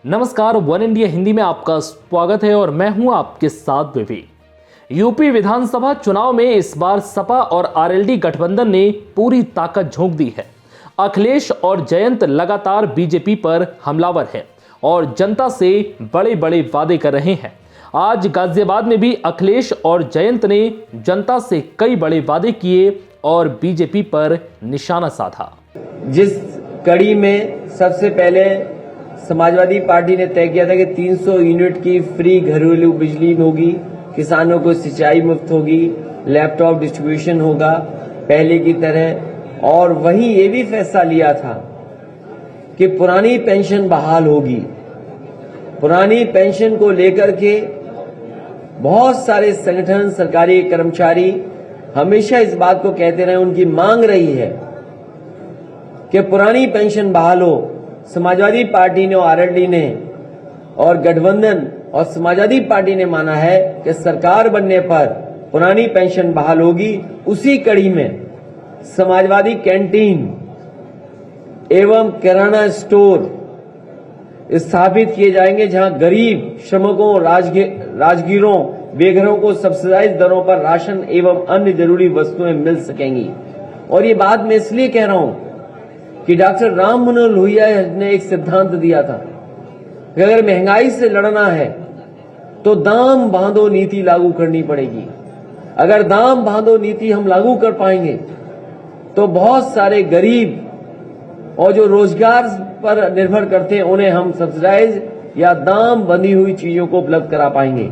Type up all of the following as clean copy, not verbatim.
नमस्कार, one India Hindi में आपका स्वागत है और मैं हूं आपके साथ विवेक। यूपी विधानसभा चुनाव में इस बार सपा और आरएलडी गठबंधन ने पूरी ताकत झोंक दी है। अखिलेश और जयंत लगातार बीजेपी पर हमलावर हैं और जनता से बड़े बड़े वादे कर रहे हैं। आज गाजियाबाद में भी अखिलेश और जयंत ने जनता से कई बड़े वादे किए और बीजेपी पर निशाना साधा। जिस कड़ी में सबसे पहले समाजवादी पार्टी ने तय किया था कि 300 यूनिट की फ्री घरेलू बिजली होगी, किसानों को सिंचाई मुफ्त होगी, लैपटॉप डिस्ट्रीब्यूशन होगा पहले की तरह, और वहीं ये भी फैसला लिया था कि पुरानी पेंशन बहाल होगी। पुरानी पेंशन को लेकर के बहुत सारे संगठन, सरकारी कर्मचारी हमेशा इस बात को कहते रहे, उनकी मांग रही है कि पुरानी पेंशन बहाल हो। समाजवादी पार्टी ने और आरएलडी ने और गठबंधन और समाजवादी पार्टी ने माना है कि सरकार बनने पर पुरानी पेंशन बहाल होगी। उसी कड़ी में समाजवादी कैंटीन एवं किराना स्टोर स्थापित किए जाएंगे, जहां गरीब श्रमिकों, राजगीरों, बेघरों को सब्सिडाइज दरों पर राशन एवं अन्य जरूरी वस्तुएं मिल सकेंगी। और ये बात मैं इसलिए कह रहा हूं कि डॉक्टर राम मनोहर लोहिया ने एक सिद्धांत दिया था कि अगर महंगाई से लड़ना है तो दाम बांधो नीति लागू करनी पड़ेगी। अगर दाम बांधो नीति हम लागू कर पाएंगे तो बहुत सारे गरीब और जो रोजगार पर निर्भर करते हैं उन्हें हम सब्सिडाइज या दाम बंधी हुई चीजों को उपलब्ध करा पाएंगे।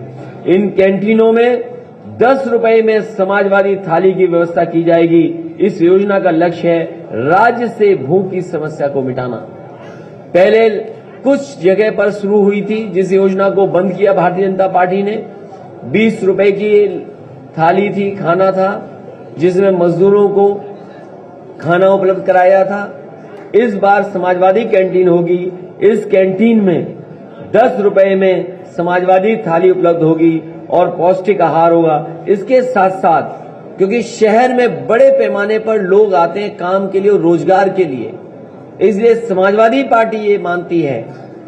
इन कैंटीनों में 10 रुपए में समाजवादी थाली की व्यवस्था की जाएगी। इस योजना का लक्ष्य है राज्य से भूख की समस्या को मिटाना। पहले कुछ जगह पर शुरू हुई थी, जिस योजना को बंद किया भारतीय जनता पार्टी ने। 20 रुपए की थाली थी, खाना था, जिसमें मजदूरों को खाना उपलब्ध कराया था। इस बार समाजवादी कैंटीन होगी। इस कैंटीन में 10 रुपए में समाजवादी थाली उपलब्ध होगी और पौष्टिक आहार होगा। इसके साथ साथ, क्योंकि शहर में बड़े पैमाने पर लोग आते हैं काम के लिए और रोजगार के लिए, इसलिए समाजवादी पार्टी ये मानती है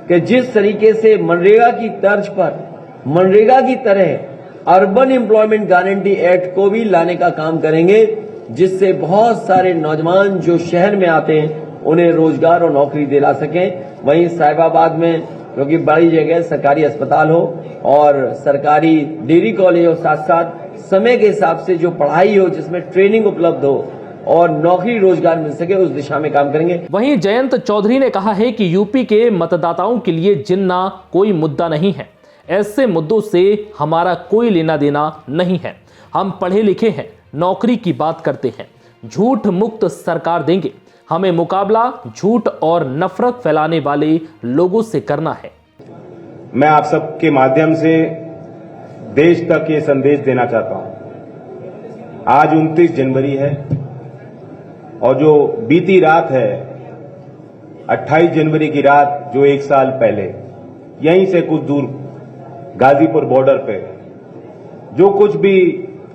कि जिस तरीके से मनरेगा की तर्ज पर मनरेगा की तरह अर्बन एम्प्लॉयमेंट गारंटी एक्ट को भी लाने का काम करेंगे, जिससे बहुत सारे नौजवान जो शहर में आते हैं उन्हें रोजगार और नौकरी दिला सकें। वहीं साहिबाबाद में, क्योंकि बड़ी जगह सरकारी अस्पताल हो और सरकारी डिग्री कॉलेज हो, साथ साथ समय के हिसाब से जो पढ़ाई हो, जिसमें ट्रेनिंग उपलब्ध हो और नौकरी रोजगार मिल सके, उस दिशा में काम करेंगे। वहीं जयंत चौधरी ने कहा है कि यूपी के मतदाताओं के लिए जिन्ना कोई मुद्दा नहीं है। ऐसे मुद्दों से हमारा कोई लेना देना नहीं है। हम पढ़े लिखे हैं, नौकरी की बात करते हैं, झूठ मुक्त सरकार देंगे। हमें मुकाबला झूठ और नफरत फैलाने वाले लोगों से करना है। मैं आप सबके माध्यम से देश तक ये संदेश देना चाहता हूं। आज 29 जनवरी है और जो बीती रात है 28 जनवरी की रात, जो एक साल पहले यहीं से कुछ दूर गाजीपुर बॉर्डर पे जो कुछ भी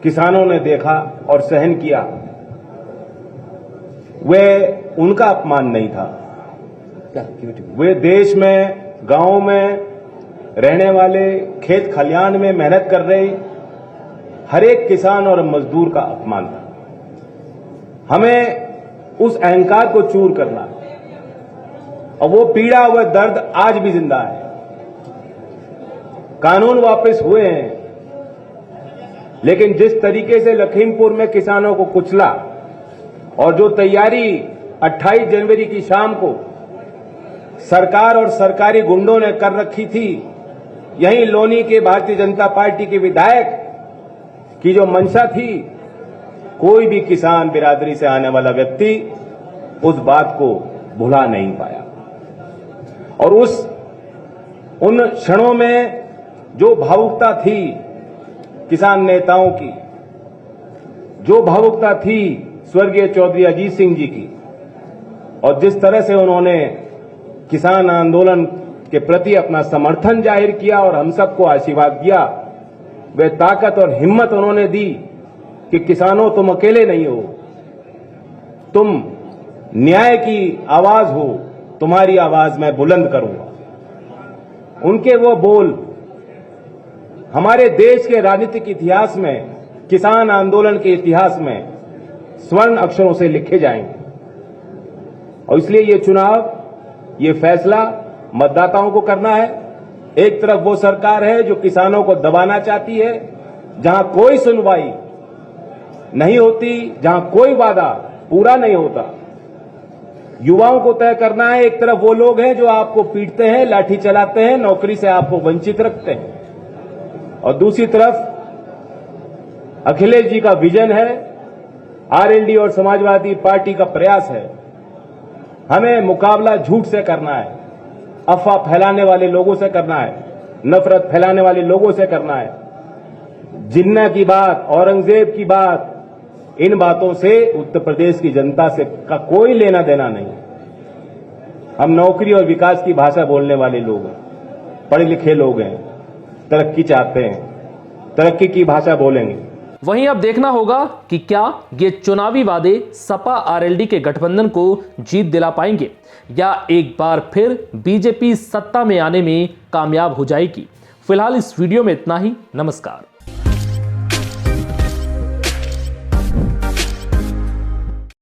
किसानों ने देखा और सहन किया, वह उनका अपमान नहीं था। वे देश में, गांव में रहने वाले, खेत खलियान में मेहनत कर रहे हर एक किसान और मजदूर का अपमान था। हमें उस अहंकार को चूर करना, और वो पीड़ा, वह दर्द आज भी जिंदा है। कानून वापस हुए हैं, लेकिन जिस तरीके से लखीमपुर में किसानों को कुचला और जो तैयारी 28 जनवरी की शाम को सरकार और सरकारी गुंडों ने कर रखी थी, यहीं लोनी के भारतीय जनता पार्टी के विधायक की जो मंशा थी, कोई भी किसान बिरादरी से आने वाला व्यक्ति उस बात को भुला नहीं पाया। और उन क्षणों में जो भावुकता थी किसान नेताओं की, जो भावुकता थी स्वर्गीय चौधरी अजीत सिंह जी की, और जिस तरह से उन्होंने किसान आंदोलन के प्रति अपना समर्थन जाहिर किया और हम सबको आशीर्वाद दिया, वह ताकत और हिम्मत उन्होंने दी कि किसानों, तुम अकेले नहीं हो, तुम न्याय की आवाज हो, तुम्हारी आवाज मैं बुलंद करूंगा। उनके वो बोल हमारे देश के राजनीतिक इतिहास में, किसान आंदोलन के इतिहास में स्वर्ण अक्षरों से लिखे जाएंगे। और इसलिए ये चुनाव, ये फैसला मतदाताओं को करना है। एक तरफ वो सरकार है जो किसानों को दबाना चाहती है, जहां कोई सुनवाई नहीं होती, जहां कोई वादा पूरा नहीं होता। युवाओं को तय करना है, एक तरफ वो लोग हैं जो आपको पीटते हैं, लाठी चलाते हैं, नौकरी से आपको वंचित रखते हैं, और दूसरी तरफ अखिलेश जी का विजन है, आरएलडी और समाजवादी पार्टी का प्रयास है। हमें मुकाबला झूठ से करना है, अफवाह फैलाने वाले लोगों से करना है, नफरत फैलाने वाले लोगों से करना है। जिन्ना की बात, औरंगजेब की बात, इन बातों से उत्तर प्रदेश की जनता से का कोई लेना देना नहीं। हम नौकरी और विकास की भाषा बोलने वाले लोग हैं, पढ़े लिखे लोग हैं, तरक्की चाहते हैं, तरक्की की भाषा बोलेंगे। वहीं अब देखना होगा कि क्या ये चुनावी वादे सपा आरएलडी के गठबंधन को जीत दिला पाएंगे या एक बार फिर बीजेपी सत्ता में आने में कामयाब हो जाएगी। फिलहाल इस वीडियो में इतना ही। नमस्कार।